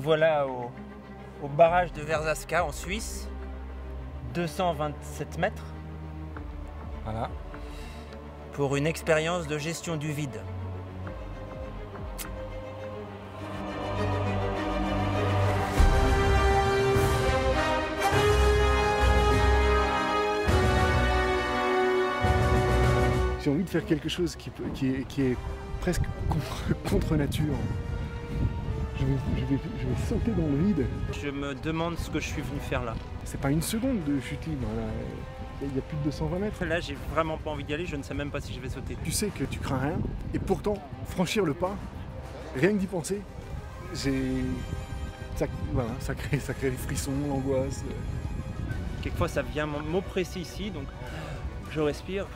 voilà au barrage de Verzasca en Suisse, 227 mètres. Voilà. Pour une expérience de gestion du vide. J'ai envie de faire quelque chose qui est presque contre nature. Je vais sauter dans le vide. Je me demande ce que je suis venu faire là. C'est pas une seconde de chute libre, là. Il y a plus de 220 mètres. Là, j'ai vraiment pas envie d'y aller, je ne sais même pas si je vais sauter. Tu sais que tu crains rien, et pourtant, franchir le pas, rien que d'y penser, voilà, ça crée des frissons, l'angoisse. Quelquefois, ça vient m'oppresser ici, donc je respire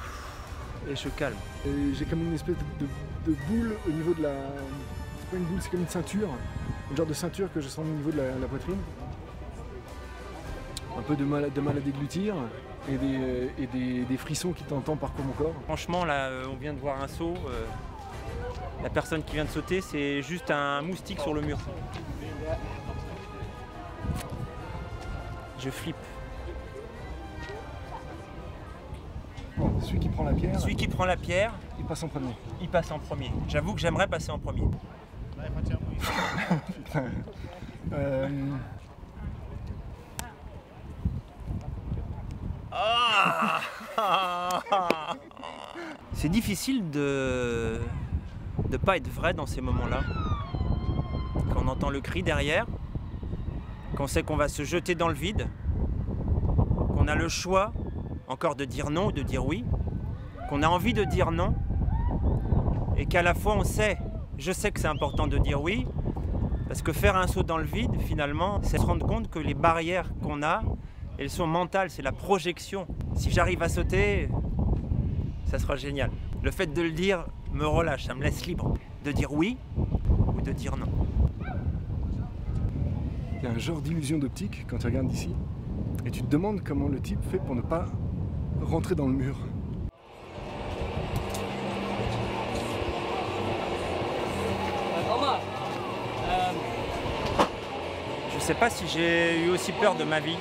et je calme. J'ai comme une espèce de boule au niveau de la... C'est pas une boule, c'est comme une ceinture. Une genre de ceinture que je sens au niveau de la poitrine. Un peu de mal à déglutir. Et des frissons qui t'entendent parcourent mon corps. Franchement, là, on vient de voir un saut. La personne qui vient de sauter, c'est juste un moustique sur le mur. Je flippe. Bon, celui qui prend la pierre... Celui qui prend la pierre... Il passe en premier. Il passe en premier. J'avoue que j'aimerais passer en premier. Putain. C'est difficile de pas être vrai dans ces moments-là. Quand on entend le cri derrière, qu'on sait qu'on va se jeter dans le vide, qu'on a le choix encore de dire non ou de dire oui, qu'on a envie de dire non, et qu'à la fois on sait, je sais que c'est important de dire oui, parce que faire un saut dans le vide, finalement, c'est se rendre compte que les barrières qu'on a, elles sont mentales, c'est la projection. Si j'arrive à sauter, ça sera génial. Le fait de le dire me relâche, ça me laisse libre de dire oui ou de dire non. Il y a un genre d'illusion d'optique quand tu regardes d'ici, et tu te demandes comment le type fait pour ne pas rentrer dans le mur. Je sais pas si j'ai eu aussi peur de ma vie.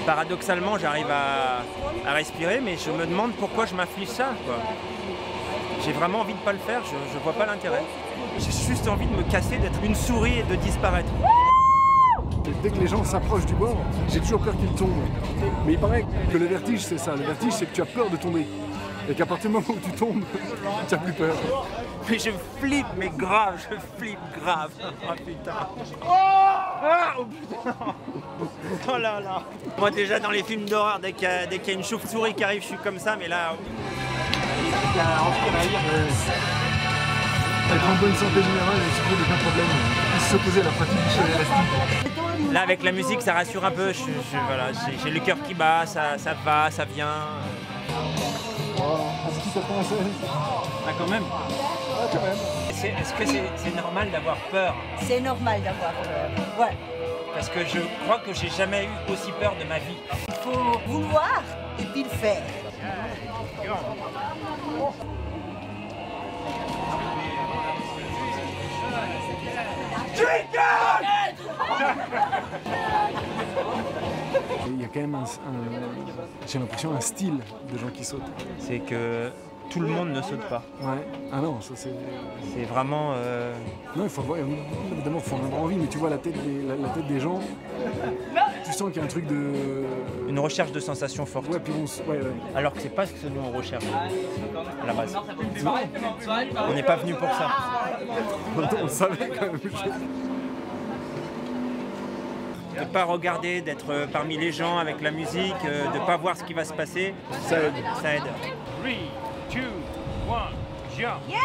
Paradoxalement, j'arrive à respirer, mais je me demande pourquoi je m'inflige ça, quoi. J'ai vraiment envie de pas le faire, je vois pas l'intérêt. J'ai juste envie de me casser, d'être une souris et de disparaître. Dès que les gens s'approchent du bord, j'ai toujours peur qu'ils tombent. Mais il paraît que le vertige, c'est ça. Le vertige, c'est que tu as peur de tomber. Et qu'à partir du moment où tu tombes, tu n'as plus peur. Mais je flippe, mais grave, je flippe grave. Oh putain. Oh putain. Oh là là. Moi déjà dans les films d'horreur, dès qu'il y a une chauve-souris qui arrive, je suis comme ça, mais là... Être en bonne santé générale, c'est toujours aucun problème. S'opposer à la pratique du saut élastique. Là avec la musique, ça rassure un peu. Voilà, j'ai le cœur qui bat, ça va, ça vient. Est-ce qu'il t'attend à ça? Ah quand même. Ah quand même. Est-ce que c'est normal d'avoir peur? C'est normal d'avoir peur, ouais. Parce que je crois que j'ai jamais eu aussi peur de ma vie. Il faut vouloir et puis le faire. Il y a quand même j'ai l'impression un style de gens qui sautent. C'est que tout le monde ne saute pas. Ouais. Ah non, ça c'est... C'est vraiment... Non, il faut voir, évidemment, il faut en avoir envie, mais tu vois la tête des gens, tu sens qu'il y a un truc de... Une recherche de sensations fortes. Ouais, puis ouais. Alors que c'est pas ce que nous on recherche à la base. On n'est pas venu pour ça. On le savait quand même. De ne pas regarder, d'être parmi les gens avec la musique, de ne pas voir ce qui va se passer, Ça aide. ça aide. 3, 2, 1, jump! Yeah!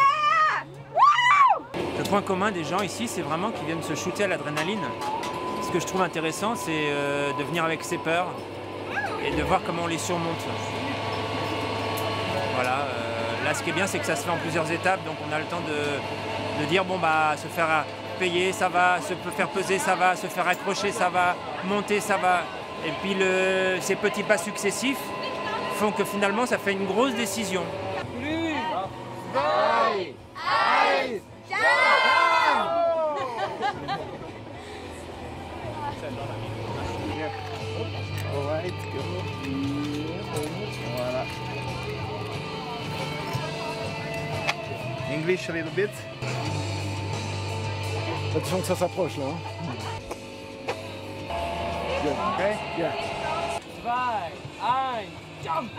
Le point commun des gens ici, c'est vraiment qu'ils viennent se shooter à l'adrénaline. Ce que je trouve intéressant, c'est de venir avec ses peurs et de voir comment on les surmonte. Voilà, là ce qui est bien, c'est que ça se fait en plusieurs étapes, donc on a le temps de dire, bon bah, se faire payer, ça va, se faire peser, ça va, se faire accrocher, ça va, monter, ça va. Et puis ces petits pas successifs font que finalement, ça fait une grosse décision. Yeah. Alright, go. Voilà. English a little bit. Attention que ça s'approche là. Hein. Good. Okay? Yeah. 2, 1, jump!